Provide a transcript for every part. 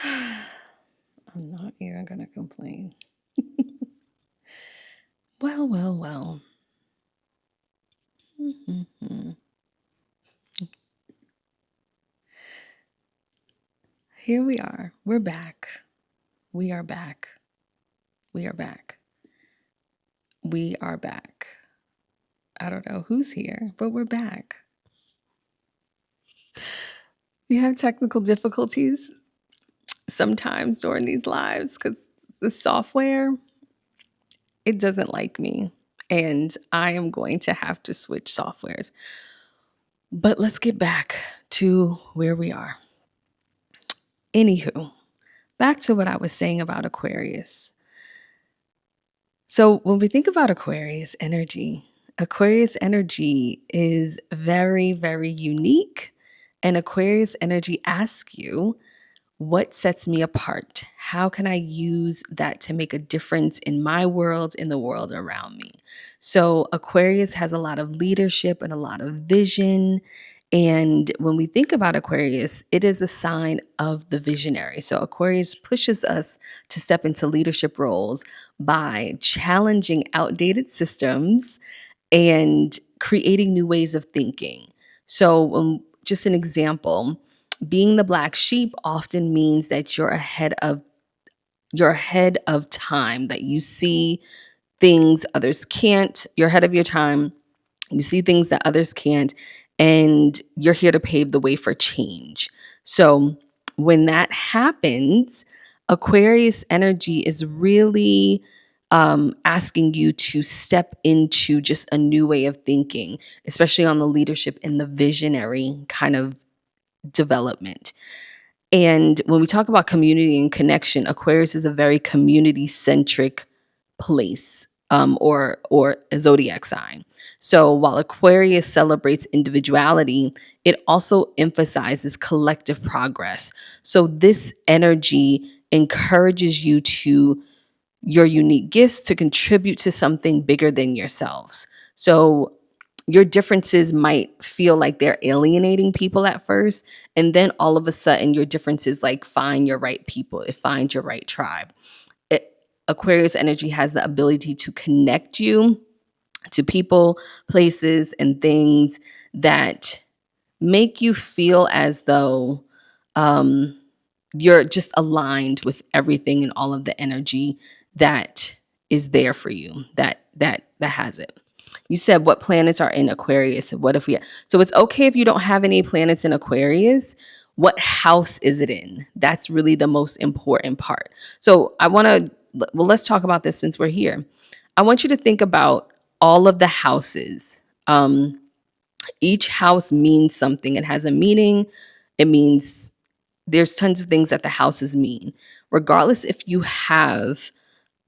I'm not even going to complain. Well, well, well. Mhm. Here we are. We're back. We are back. We are back. We are back. I don't know who's here, but we're back. We have technical difficulties sometimes during these lives because the software, it doesn't like me. And I am going to have to switch softwares. But let's get back to where we are. Anywho, back to what I was saying about Aquarius. So when we think about Aquarius energy is very, very unique. And Aquarius energy asks you, what sets me apart? How can I use that to make a difference in my world, in the world around me? So, Aquarius has a lot of leadership and a lot of vision. And when we think about Aquarius, it is a sign of the visionary. So, Aquarius pushes us to step into leadership roles by challenging outdated systems and creating new ways of thinking. So, just an example, being the black sheep often means that you're ahead of time, that you see things others can't. You're ahead of your time. You see things that others can't, and you're here to pave the way for change. So, when that happens, Aquarius energy is really asking you to step into just a new way of thinking, especially on the leadership and the visionary kind of development. And when we talk about community and connection, Aquarius is a very community centric place, or a zodiac sign. So while Aquarius celebrates individuality, it also emphasizes collective progress. So this energy encourages you to your unique gifts to contribute to something bigger than yourselves. So your differences might feel like they're alienating people at first, and then all of a sudden your differences like find your right people, it finds your right tribe. Aquarius energy has the ability to connect you to people, places, and things that make you feel as though um, you're just aligned with everything and all of the energy that is there for you, that has it. You said what planets are in Aquarius. What if we So it's okay if you don't have any planets in Aquarius. What house is it in? That's really the most important part. So I want to well, let's talk about this since we're here. I want you to think about all of the houses. Each house means something. It has a meaning. It means there's tons of things that the houses mean. Regardless if you have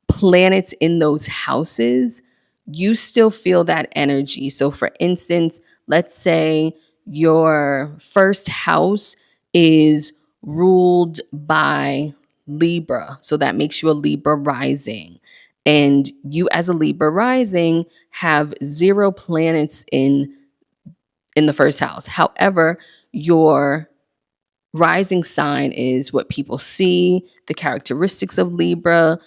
planets in those houses, you still feel that energy. So, for instance, let's say your first house is ruled by Libra. So, that makes you a Libra rising. And you, as a Libra rising, have zero planets in the first house. However, your rising sign is what people see, the characteristics of Libra.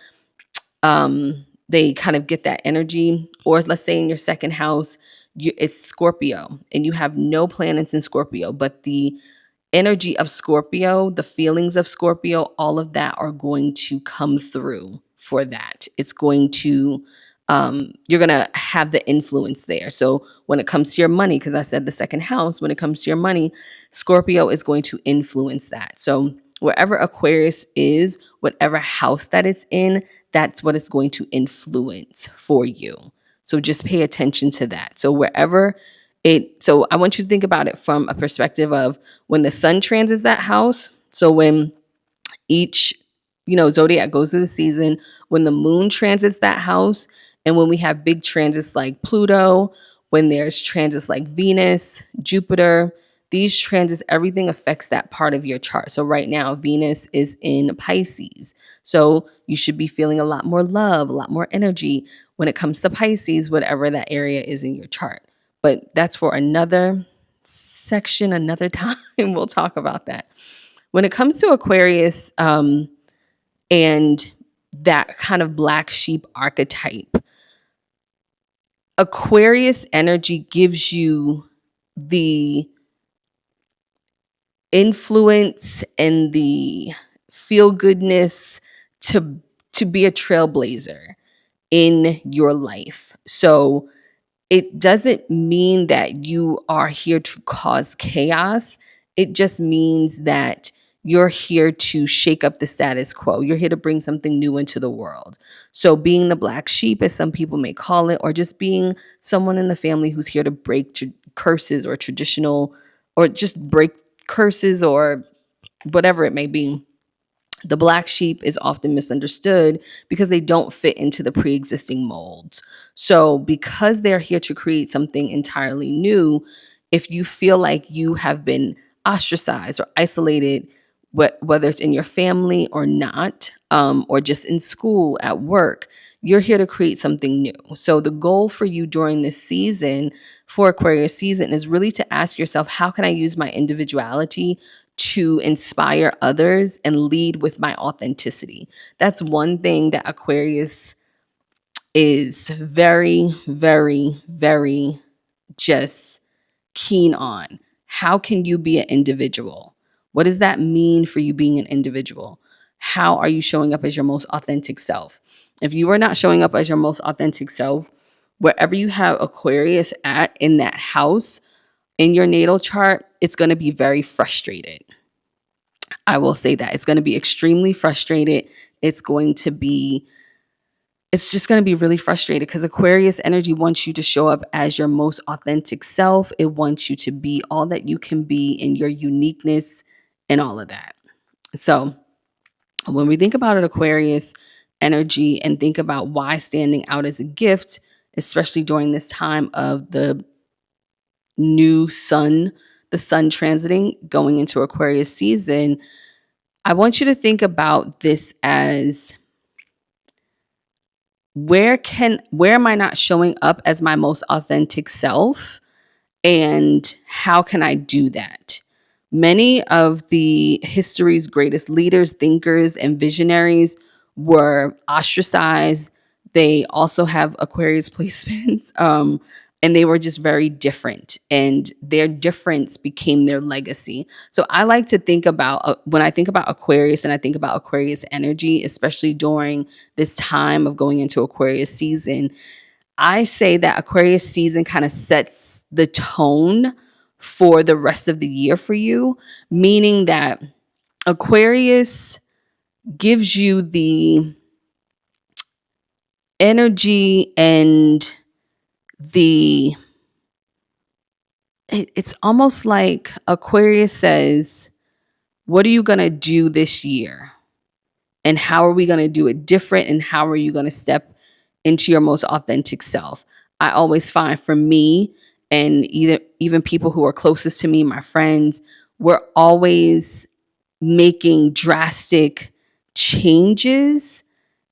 They kind of get that energy. Or let's say in your second house, it's Scorpio and you have no planets in Scorpio, but the energy of Scorpio, the feelings of Scorpio, all of that are going to come through for that. It's going to, you're going to have the influence there. So when it comes to your money, because I said the second house, when it comes to your money, Scorpio is going to influence that. So wherever Aquarius is, whatever house that it's in, that's what it's going to influence for you. So just pay attention to that. So so I want you to think about it from a perspective of when the sun transits that house. So when each, zodiac goes through the season, when the moon transits that house, and when we have big transits like Pluto, when there's transits like Venus, Jupiter, these transits, everything affects that part of your chart. So right now, Venus is in Pisces. So you should be feeling a lot more love, a lot more energy when it comes to Pisces, whatever that area is in your chart. But that's for another section, another time. We'll talk about that. When it comes to Aquarius, and that kind of black sheep archetype, Aquarius energy gives you the influence and the feel goodness to be a trailblazer in your life. So it doesn't mean that you are here to cause chaos. It just means that you're here to shake up the status quo. You're here to bring something new into the world. So, being the black sheep, as some people may call it, or just being someone in the family who's here to break curses or traditional, or just break curses or whatever it may be. The black sheep is often misunderstood because they don't fit into the pre-existing molds. So, because they're here to create something entirely new, if you feel like you have been ostracized or isolated, whether it's in your family or not, or just in school, at work, you're here to create something new. So, the goal for you during this season, for Aquarius season, is really to ask yourself, how can I use my individuality to inspire others and lead with my authenticity? That's one thing that Aquarius is very, very, very just keen on. How can you be an individual? What does that mean for you being an individual? How are you showing up as your most authentic self? If you are not showing up as your most authentic self, wherever you have Aquarius at in that house in your natal chart, it's going to be very frustrated. I will say that it's going to be extremely frustrated. It's going to be, it's just going to be really frustrated because Aquarius energy wants you to show up as your most authentic self. It wants you to be all that you can be in your uniqueness and all of that. So, when we think about an Aquarius energy and think about why standing out as a gift, especially during this time of the new sun, the sun transiting, going into Aquarius season, I want you to think about this as, where am I not showing up as my most authentic self, and how can I do that? Many of the history's greatest leaders, thinkers, and visionaries were ostracized. They also have Aquarius placements, and they were just very different, and their difference became their legacy. So I like to think about, when I think about Aquarius and I think about Aquarius energy, especially during this time of going into Aquarius season, I say that Aquarius season kind of sets the tone for the rest of the year for you, meaning that Aquarius gives you the energy and the, it's almost like Aquarius says, what are you going to do this year? And how are we going to do it different? And how are you going to step into your most authentic self? I always find, for me, and even people who are closest to me, my friends, we're always making drastic changes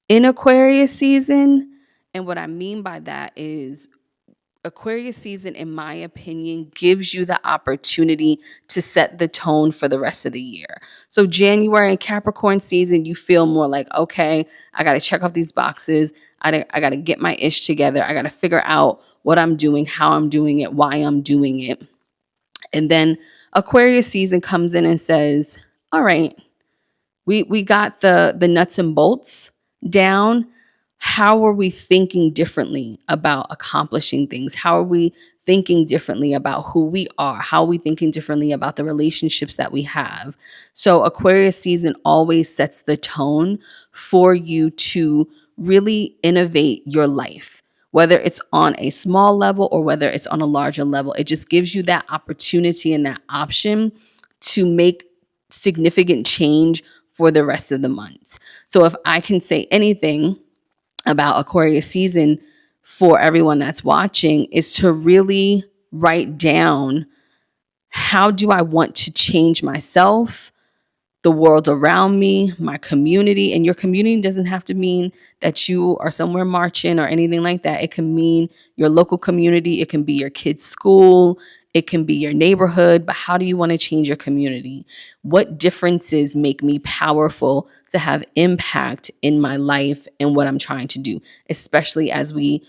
in Aquarius season. And what I mean by that is, Aquarius season, in my opinion, gives you the opportunity to set the tone for the rest of the year. So January and Capricorn season, you feel more like, okay, I got to check off these boxes. I got to get my ish together. I got to figure out what I'm doing, how I'm doing it, why I'm doing it. And then Aquarius season comes in and says, all right, we got the nuts and bolts down. How are we thinking differently about accomplishing things? How are we thinking differently about who we are? How are we thinking differently about the relationships that we have? So Aquarius season always sets the tone for you to really innovate your life, whether it's on a small level or whether it's on a larger level. It just gives you that opportunity and that option to make significant change for the rest of the months. So if I can say anything about Aquarius season for everyone that's watching, is to really write down, how do I want to change myself, the world around me, my community? And your community doesn't have to mean that you are somewhere marching or anything like that. It can mean your local community. It can be your kid's school. It can be your neighborhood, but how do you want to change your community? What differences make me powerful to have impact in my life and what I'm trying to do, especially as we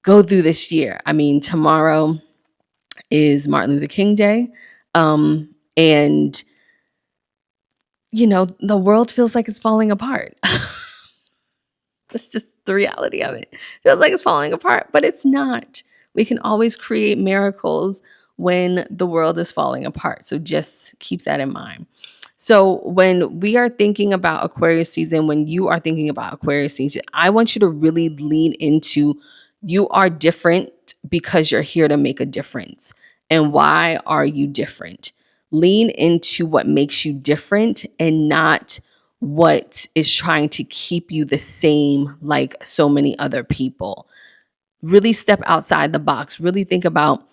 go through this year? I mean, tomorrow is Martin Luther King Day. And, the world feels like it's falling apart. That's just the reality of it. It feels like it's falling apart, but it's not. We can always create miracles when the world is falling apart. So just keep that in mind. So when we are thinking about Aquarius season, when you are thinking about Aquarius season, I want you to really lean into you are different because you're here to make a difference. And why are you different? Lean into what makes you different and not what is trying to keep you the same like so many other people. Really step outside the box. Really think about,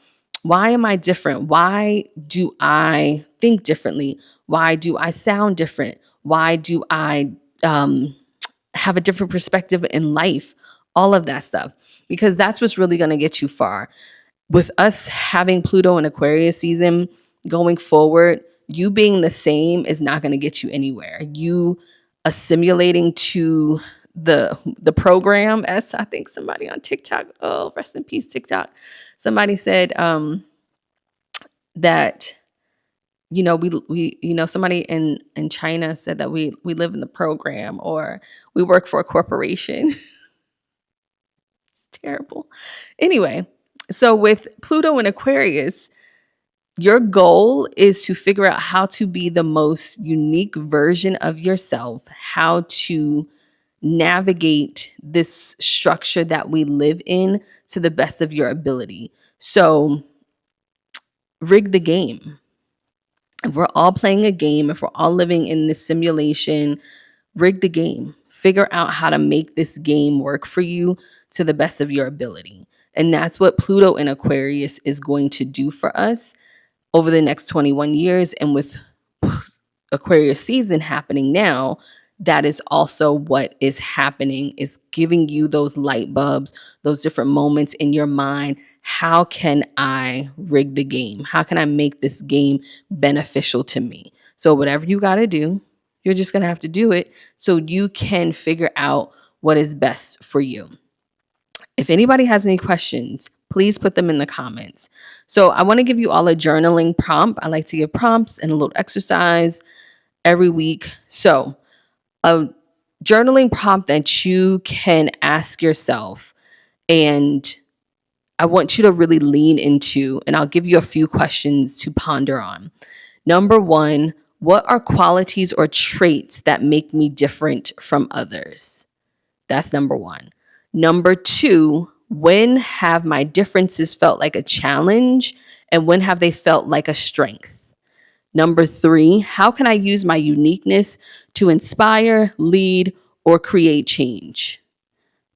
why am I different? Why do I think differently? Why do I sound different? Why do I have a different perspective in life? All of that stuff, because that's what's really going to get you far. With us having Pluto in Aquarius season going forward, you being the same is not going to get you anywhere. You assimilating to the program, as I think somebody on TikTok, oh, rest in peace, TikTok. Somebody said that, we somebody in China said that we live in the program, or we work for a corporation. It's terrible. Anyway, so with Pluto in Aquarius, your goal is to figure out how to be the most unique version of yourself, how to navigate this structure that we live in to the best of your ability. So rig the game. If we're all playing a game, if we're all living in this simulation, rig the game. Figure out how to make this game work for you to the best of your ability. And that's what Pluto in Aquarius is going to do for us over the next 21 years. And with Aquarius season happening now, that is also what is happening, is giving you those light bulbs, those different moments in your mind. How can I rig the game? How can I make this game beneficial to me? So whatever you got to do, you're just going to have to do it so you can figure out what is best for you. If anybody has any questions, please put them in the comments. So I want to give you all a journaling prompt. I like to give prompts and a little exercise every week. So a journaling prompt that you can ask yourself, and I want you to really lean into, and I'll give you a few questions to ponder on. Number one, what are qualities or traits that make me different from others? That's number one. Number two, when have my differences felt like a challenge, and when have they felt like a strength? Number three, how can I use my uniqueness to inspire, lead, or create change?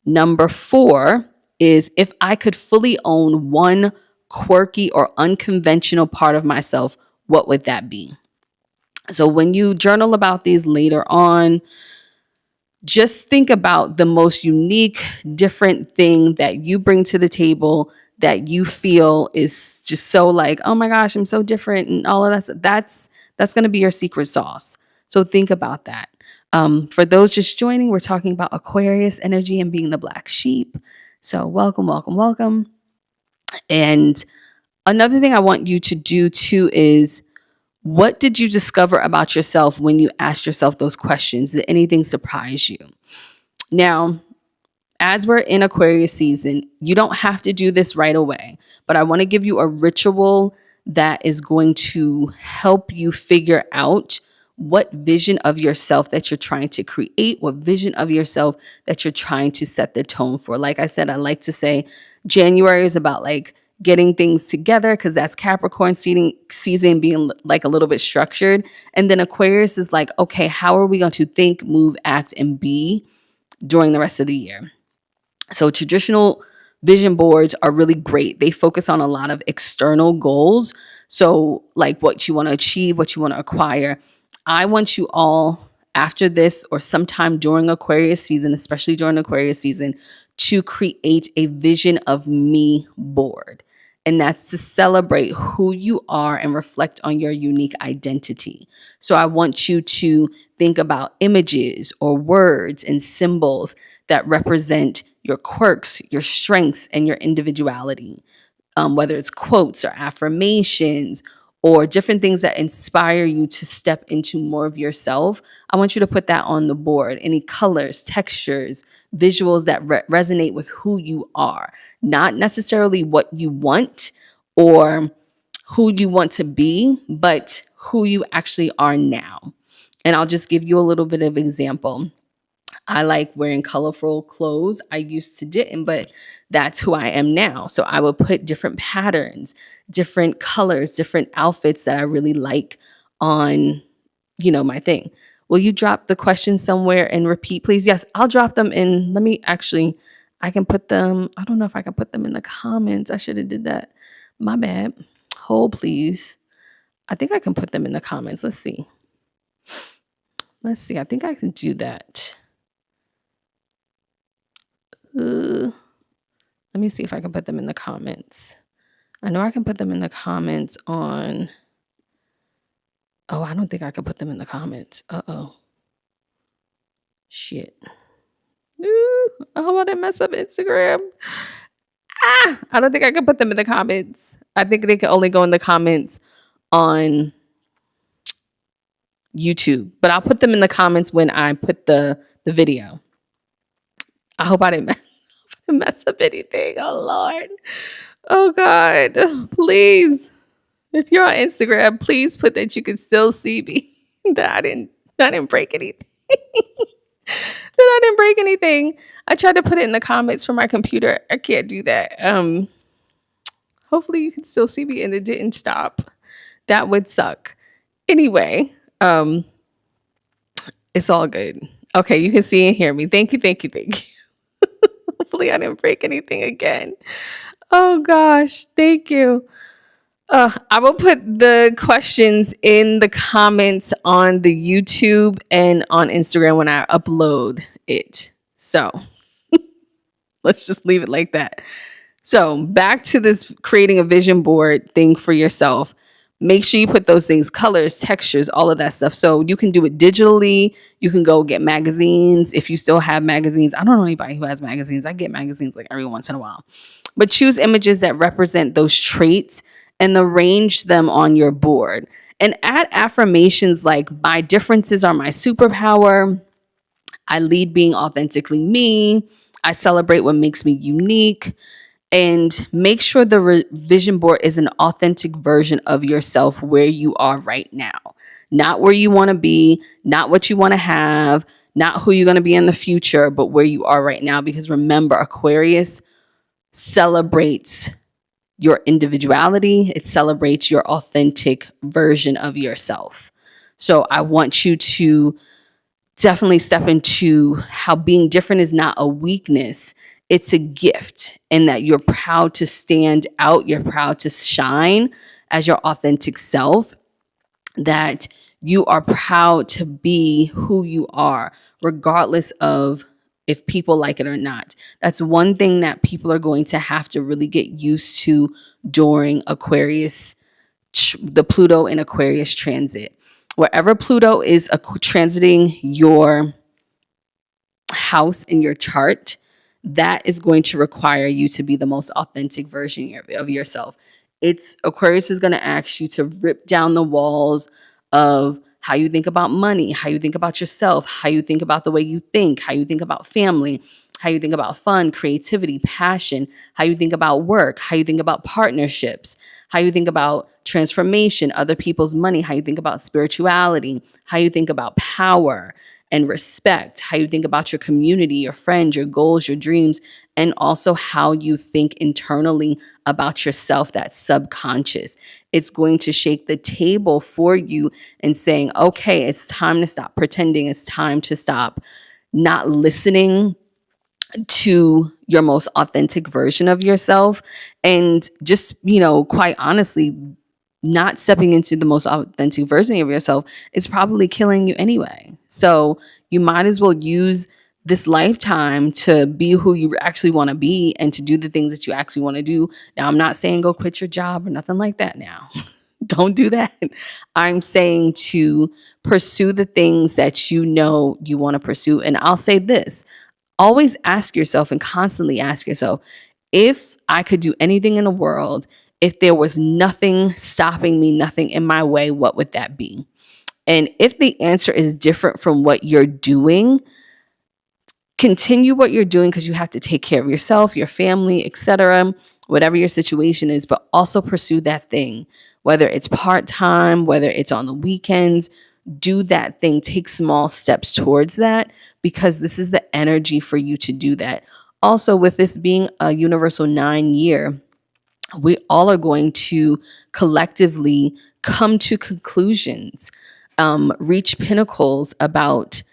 Number four is, if I could fully own one quirky or unconventional part of myself, what would that be? So when you journal about these later on, just think about the most unique, different thing that you bring to the table that you feel is just so like, oh my gosh, I'm so different, and all of that. That's going to be your secret sauce. So think about that. For those just joining, we're talking about Aquarius energy and being the black sheep. So welcome, welcome, welcome. And another thing I want you to do too is, what did you discover about yourself when you asked yourself those questions? Did anything surprise you? Now, as we're in Aquarius season, you don't have to do this right away, but I want to give you a ritual that is going to help you figure out what vision of yourself that you're trying to create, what vision of yourself that you're trying to set the tone for. Like I said, I like to say January is about like getting things together, because that's Capricorn season being like a little bit structured. And then Aquarius is like, okay, how are we going to think, move, act, and be during the rest of the year? So traditional vision boards are really great. They focus on a lot of external goals. So like what you want to achieve, what you want to acquire. I want you all, after this or sometime during Aquarius season, especially during Aquarius season, to create a vision of me board. And that's to celebrate who you are and reflect on your unique identity. So I want you to think about images or words and symbols that represent your quirks, your strengths, and your individuality. Whether it's quotes or affirmations or different things that inspire you to step into more of yourself, I want you to put that on the board. Any colors, textures, visuals that resonate with who you are, not necessarily what you want or who you want to be, but who you actually are now. And I'll just give you a little bit of example. I like wearing colorful clothes. I used to didn't, but that's who I am now. So I would put different patterns, different colors, different outfits that I really like on, my thing. Will you drop the question somewhere and repeat, please? Yes, I'll drop them in. Let me actually, I can put them, I don't know if I can put them in the comments. I should have did that. My bad. Hold, please. I think I can put them in the comments. Let's see. I think I can do that. Let me see if I can put them in the comments. I know I can put them in the comments on. Oh, I don't think I can put them in the comments. Uh-oh. Shit. Ooh, oh, I didn't mess up Instagram. I don't think I can put them in the comments. I think they can only go in the comments on YouTube, but I'll put them in the comments when I put the video. I hope I didn't mess up anything. Oh, Lord. Oh, God. Please. If you're on Instagram, please put that you can still see me. that I didn't break anything. I didn't break anything. I tried to put it in the comments from my computer. I can't do that. Hopefully you can still see me and it didn't stop. That would suck. Anyway, it's all good. Okay, you can see and hear me. Thank you. Hopefully I didn't break anything again. Oh gosh, thank you. I will put the questions in the comments on the YouTube and on Instagram when I upload it. So let's just leave it like that. So back to this creating a vision board thing for yourself. Make sure you put those things, colors, textures, all of that stuff. So you can do it digitally. You can go get magazines. If you still have magazines, I don't know anybody who has magazines. I get magazines like every once in a while. But choose images that represent those traits and arrange them on your board. And add affirmations like, my differences are my superpower. I lead being authentically me. I celebrate what makes me unique. And make sure the vision board is an authentic version of yourself where you are right now. Not where you want to be, not what you want to have, not who you're going to be in the future, but where you are right now. Because remember, Aquarius celebrates your individuality. It celebrates your authentic version of yourself. So I want you to definitely step into how being different is not a weakness. It's a gift, and that you're proud to stand out. You're proud to shine as your authentic self, that you are proud to be who you are, regardless of if people like it or not. That's one thing that people are going to have to really get used to during Aquarius, the Pluto in Aquarius transit. Wherever Pluto is transiting your house in your chart, that is going to require you to be the most authentic version of yourself. Aquarius is going to ask you to rip down the walls of how you think about money, how you think about yourself, how you think about the way you think, how you think about family, how you think about fun, creativity, passion, how you think about work, how you think about partnerships, how you think about transformation, other people's money, how you think about spirituality, how you think about power and respect, how you think about your community, your friends, your goals, your dreams, and also how you think internally about yourself, that subconscious. It's going to shake the table for you and saying, okay, it's time to stop pretending. It's time to stop not listening to your most authentic version of yourself. And just, quite honestly, not stepping into the most authentic version of yourself is probably killing you anyway. So you might as well use this lifetime to be who you actually want to be and to do the things that you actually want to do. Now, I'm not saying go quit your job or nothing like that now. Don't do that. I'm saying to pursue the things that you know you want to pursue. And I'll say this, always ask yourself and constantly ask yourself, if I could do anything in the world, if there was nothing stopping me, nothing in my way, what would that be? And if the answer is different from what you're doing, continue what you're doing because you have to take care of yourself, your family, etc., whatever your situation is, but also pursue that thing, whether it's part-time, whether it's on the weekends. Do that thing, take small steps towards that, because this is the energy for you to do that. Also, with this being a universal 9 year, we all are going to collectively come to conclusions, reach pinnacles about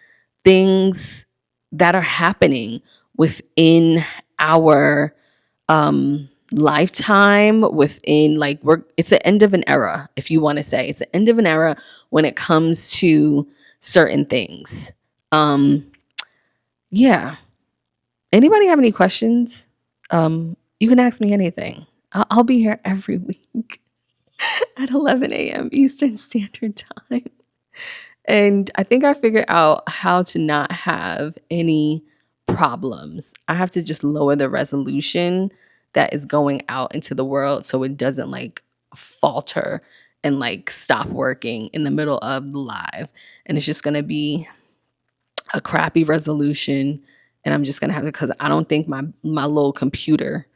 things that are happening within our lifetime, within it's the end of an era, if you want to say. It's the end of an era when it comes to certain things. Yeah. Anybody have any questions? You can ask me anything. I'll be here every week at 11 a.m. Eastern Standard Time. And I think I figured out how to not have any problems. I have to just lower the resolution that is going out into the world so it doesn't falter and stop working in the middle of the live. And it's just going to be a crappy resolution. And I'm just going to have to, because I don't think my little computer,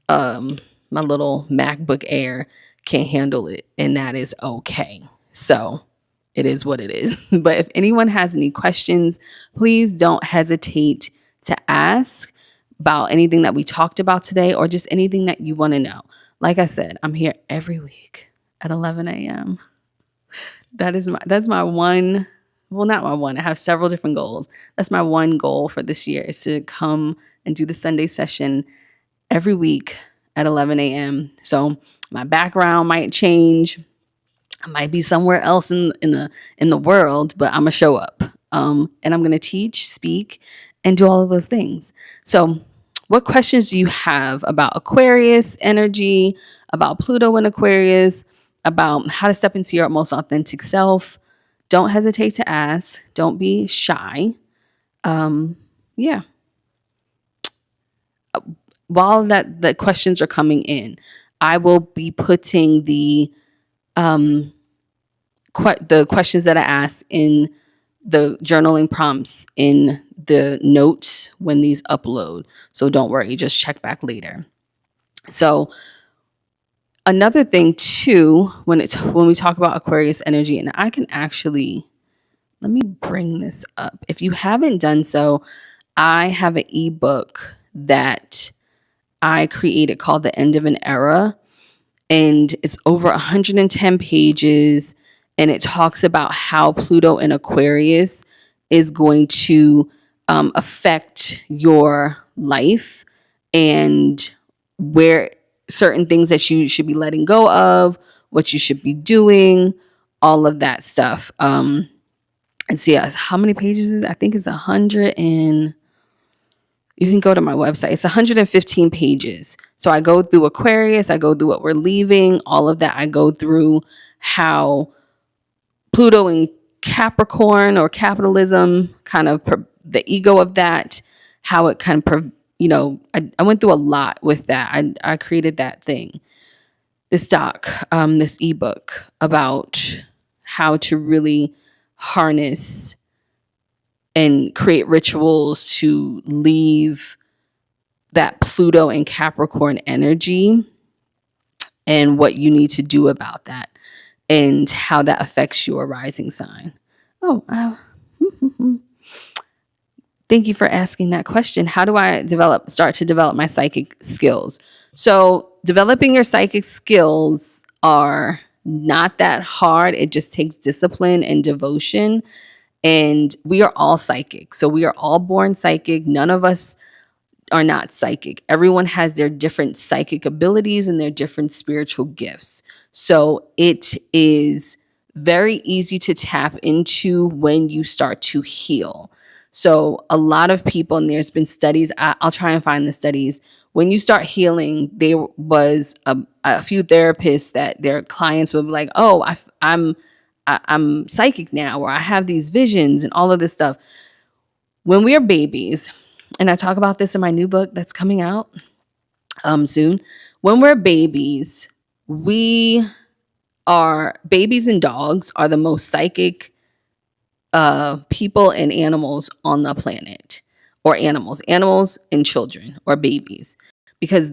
my little MacBook Air can handle it. And that is okay. So it is what it is. But if anyone has any questions, please don't hesitate to ask about anything that we talked about today or just anything that you want to know. Like I said, I'm here every week at 11 a.m. That's my one, well, not my one. I have several different goals. That's my one goal for this year, is to come and do the Sunday session every week at 11 a.m. So my background might change. I might be somewhere else in the world, but I'm gonna show up. And I'm gonna teach, speak, and do all of those things. So, what questions do you have about Aquarius energy, about Pluto in Aquarius, about how to step into your most authentic self? Don't hesitate to ask. Don't be shy. Yeah. While the questions are coming in, I will be putting the questions that I ask in the journaling prompts in the notes when these upload. So don't worry, just check back later. So another thing too, when we talk about Aquarius energy, and I can actually, let me bring this up. If you haven't done so, I have an ebook that I created called The End of an Era. And it's over 110 pages. And it talks about how Pluto in Aquarius is going to affect your life, and where certain things that you should be letting go of, what you should be doing, all of that stuff. And see, how many pages is it? I think it's 100 and you can go to my website. It's 115 pages. So I go through Aquarius, I go through what we're leaving, all of that. I go through how Pluto in Capricorn or capitalism, kind of the ego of that, how it kind of, I went through a lot with that. I created that thing, this this ebook about how to really harness and create rituals to leave that Pluto and Capricorn energy, and what you need to do about that, and how that affects your rising sign. Thank you for asking that question. How do I start to develop my psychic skills? So developing your psychic skills are not that hard. It just takes discipline and devotion. And we are all psychic. So we are all born psychic. None of us are not psychic. Everyone has their different psychic abilities and their different spiritual gifts. So it is very easy to tap into when you start to heal. So a lot of people, and there's been studies, I'll try and find the studies. When you start healing, there was a few therapists that their clients would be like, oh, I'm psychic now, or I have these visions and all of this stuff. When we're babies, and I talk about this in my new book that's coming out soon. When we're babies, we babies and dogs are the most psychic people and animals on the planet, or animals and children or babies, because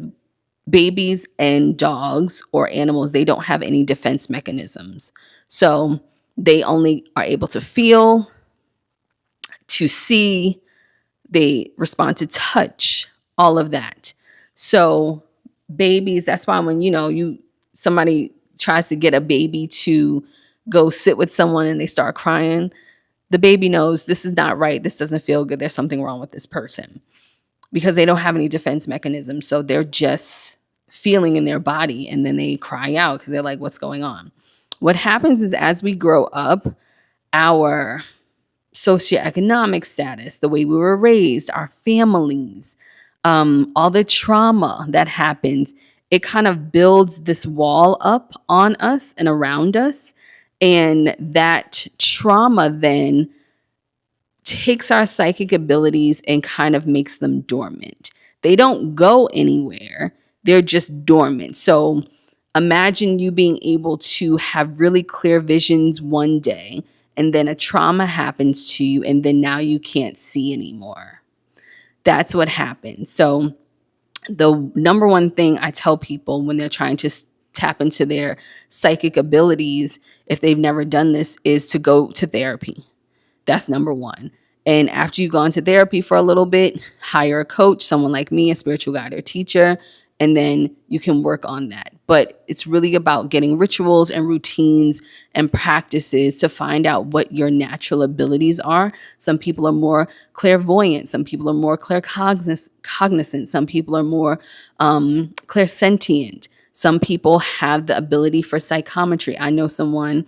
babies and dogs or animals, they don't have any defense mechanisms. So they only are able to feel, to see, they respond to touch, all of that. So babies, that's why when somebody tries to get a baby to go sit with someone and they start crying, the baby knows this is not right. This doesn't feel good. There's something wrong with this person, because they don't have any defense mechanism. So they're just feeling in their body, and then they cry out because they're like, what's going on? What happens is, as we grow up, our socioeconomic status, the way we were raised, our families, all the trauma that happens, it kind of builds this wall up on us and around us. And that trauma then takes our psychic abilities and kind of makes them dormant. They don't go anywhere, they're just dormant. So imagine you being able to have really clear visions one day, and then a trauma happens to you, and then now you can't see anymore. That's what happens. So the number one thing I tell people when they're trying to tap into their psychic abilities, if they've never done this, is to go to therapy. That's number one. And after you've gone to therapy for a little bit, hire a coach, someone like me, a spiritual guide or teacher, and then you can work on that. But it's really about getting rituals and routines and practices to find out what your natural abilities are. Some people are more clairvoyant. Some people are more claircognizant. Some people are more clairsentient. Some people have the ability for psychometry. I know someone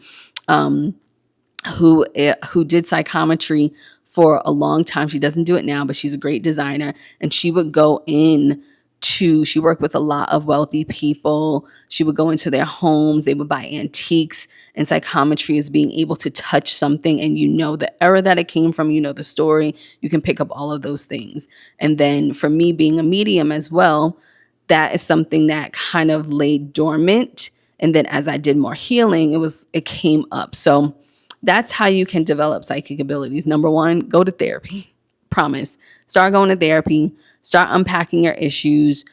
who did psychometry for a long time. She doesn't do it now, but she's a great designer. And she would go in she worked with a lot of wealthy people. She would go into their homes. They would buy antiques. And psychometry is being able to touch something, and you know the era that it came from, you know the story. You can pick up all of those things. And then for me, being a medium as well, that is something that kind of lay dormant. And then as I did more healing, it came up. So that's how you can develop psychic abilities. Number one, go to therapy. Promise. Start going to therapy. Start unpacking your issues.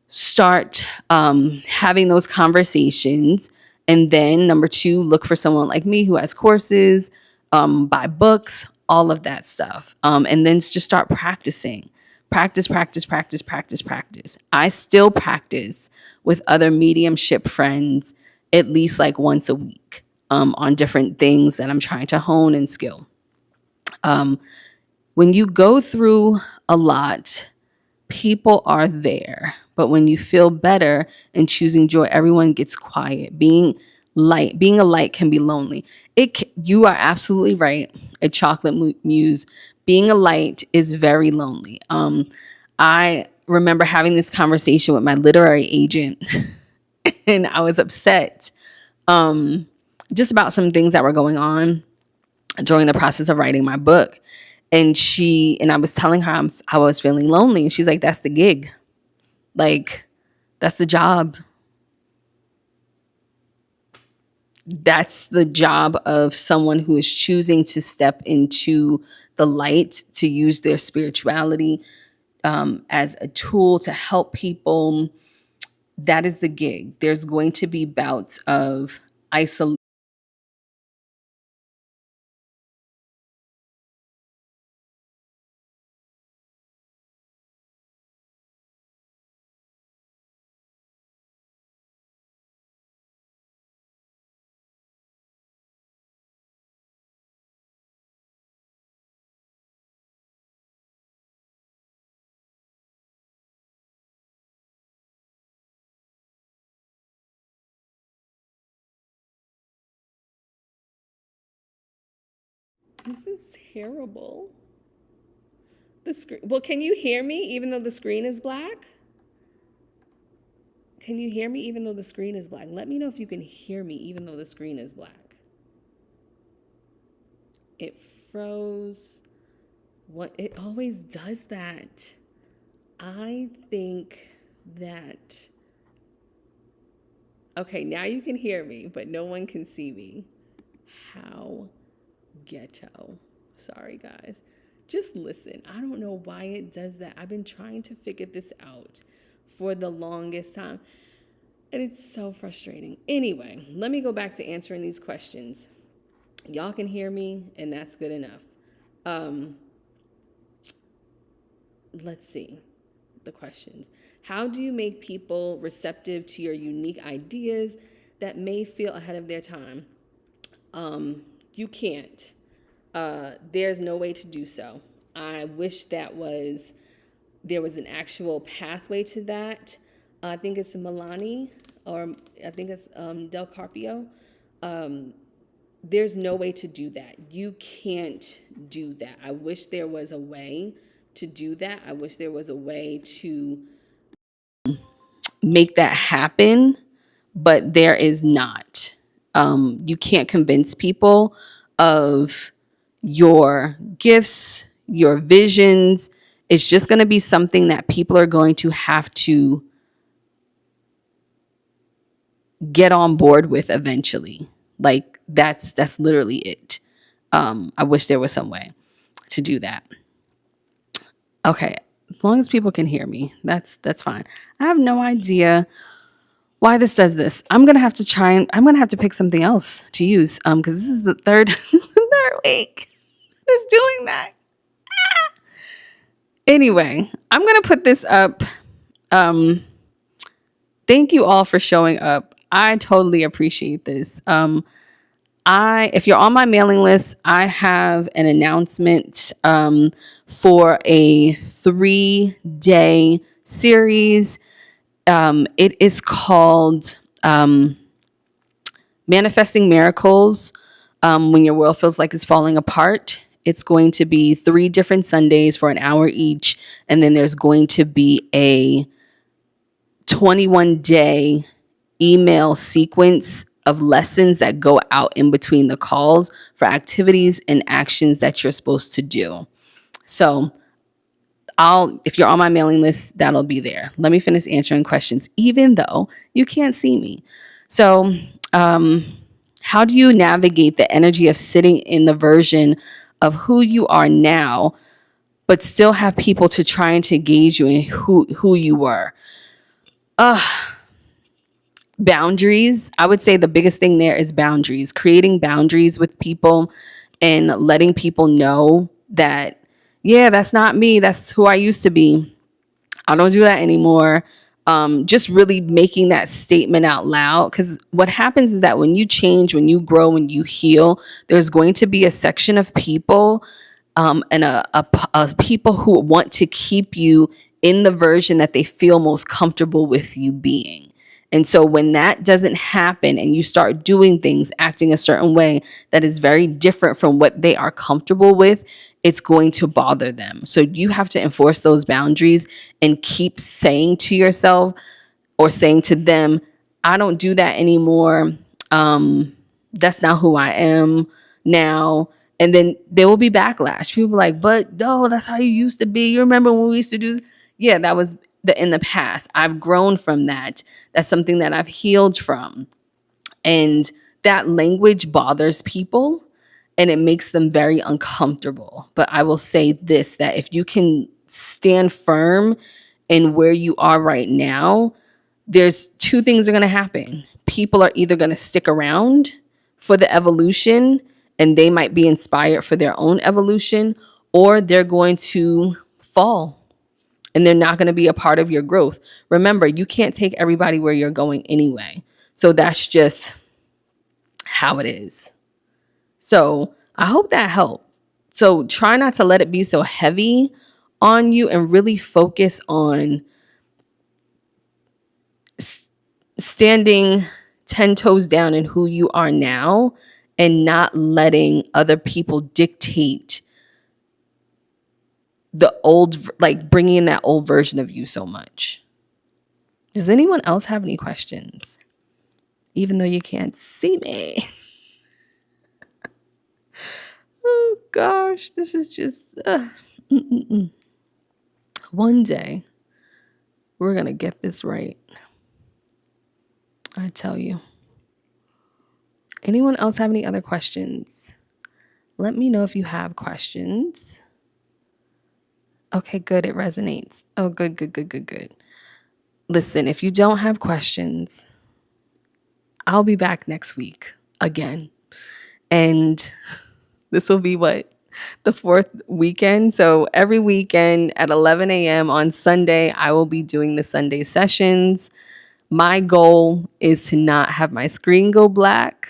Start having those conversations. And then number two, look for someone like me who has courses, buy books, all of that stuff. And then just start practicing. Practice, practice, practice, practice, practice. I still practice with other mediumship friends at least like once a week on different things that I'm trying to hone and skill. When you go through a lot, people are there. But when you feel better and choosing joy, everyone gets quiet. Being a light can be lonely. You are absolutely right. A chocolate muse, being a light is very lonely. I remember having this conversation with my literary agent, and I was upset just about some things that were going on during the process of writing my book. And I was telling her I was feeling lonely. And she's like, that's the gig. Like, that's the job. That's the job of someone who is choosing to step into the light, to use their spirituality as a tool to help people. That is the gig. There's going to be bouts of isolation. This is terrible. The screen. Well, can you hear me even though the screen is black? Can you hear me even though the screen is black? Let me know if you can hear me even though the screen is black. It froze. What? It always does that. I think that. Okay, now you can hear me, but no one can see me. How ghetto. Sorry, guys. Just listen. I don't know why it does that. I've been trying to figure this out for the longest time. And it's so frustrating. Anyway, let me go back to answering these questions. Y'all can hear me, and that's good enough. Let's see the questions. How do you make people receptive to your unique ideas that may feel ahead of their time? You can't. There's no way to do so. I wish there was an actual pathway to that. I think it's Milani, or I think it's Del Carpio. There's no way to do that. You can't do that. I wish there was a way to do that. I wish there was a way to make that happen, but there is not. You can't convince people of your gifts, your visions. It's just going to be something that people are going to have to get on board with eventually. Like that's literally it. I wish there was some way to do that. Okay, as long as people can hear me, that's fine. I have no idea why this says this. I'm gonna have to pick something else to use. Because this is the third week it's doing that. Anyway, I'm gonna put this up. Thank you all for showing up. I totally appreciate this. If you're on my mailing list, I have an announcement for a 3-day series. It is called Manifesting Miracles When Your World Feels Like It's Falling Apart. It's going to be 3 different Sundays for an hour each. And then there's going to be a 21-day email sequence of lessons that go out in between the calls for activities and actions that you're supposed to do. So if you're on my mailing list, that'll be there. Let me finish answering questions, even though you can't see me. So, how do you navigate the energy of sitting in the version of who you are now, but still have people to try and to engage you in who you were? Boundaries. I would say the biggest thing there is boundaries, creating boundaries with people and letting people know that, yeah, that's not me. That's who I used to be. I don't do that anymore. Just really making that statement out loud. Because what happens is that when you change, when you grow, when you heal, there's going to be a section of people and a people who want to keep you in the version that they feel most comfortable with you being. And so when that doesn't happen and you start doing things, acting a certain way that is very different from what they are comfortable with, it's going to bother them. So you have to enforce those boundaries and keep saying to yourself or saying to them, I don't do that anymore. That's not who I am now. And then there will be backlash. People are like, but no, that's how you used to be. You remember when we used to do this? Yeah, that was in the past. I've grown from that. That's something that I've healed from. And that language bothers people and it makes them very uncomfortable. But I will say this, that if you can stand firm in where you are right now, there's 2 things are going to happen. People are either going to stick around for the evolution and they might be inspired for their own evolution, or they're going to fall and they're not going to be a part of your growth. Remember, you can't take everybody where you're going anyway. So that's just how it is. So I hope that helped. So try not to let it be so heavy on you and really focus on standing 10 toes down in who you are now and not letting other people dictate like bringing in that old version of you so much. Does anyone else have any questions? Even though you can't see me. Oh gosh, this is just one day we're going to get this right. I tell you. Anyone else have any other questions? Let me know if you have questions. Okay, good. It resonates. Oh, good. Listen, if you don't have questions, I'll be back next week again. And this will be the fourth weekend. So every weekend at 11 a.m. on Sunday, I will be doing the Sunday sessions. My goal is to not have my screen go black,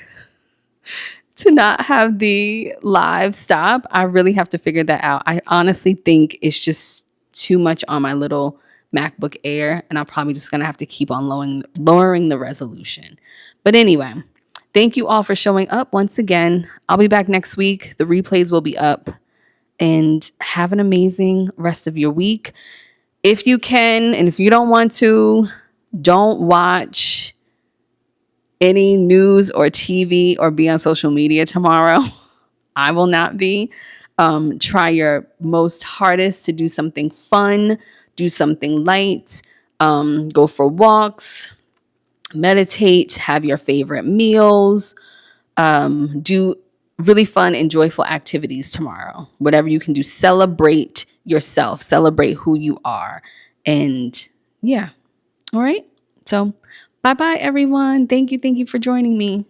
to not have the live stop. I really have to figure that out. I honestly think it's just too much on my little MacBook Air, and I'm probably just going to have to keep on lowering the resolution. But anyway, thank you all for showing up once again. I'll be back next week. The replays will be up, and have an amazing rest of your week. If you can, and if you don't want to, don't watch any news or TV or be on social media tomorrow. I will not be. Try your most hardest to do something fun, do something light, go for walks, meditate, have your favorite meals, do really fun and joyful activities tomorrow. Whatever you can do, celebrate yourself, celebrate who you are. And yeah, all right. So bye-bye, everyone. Thank you for joining me.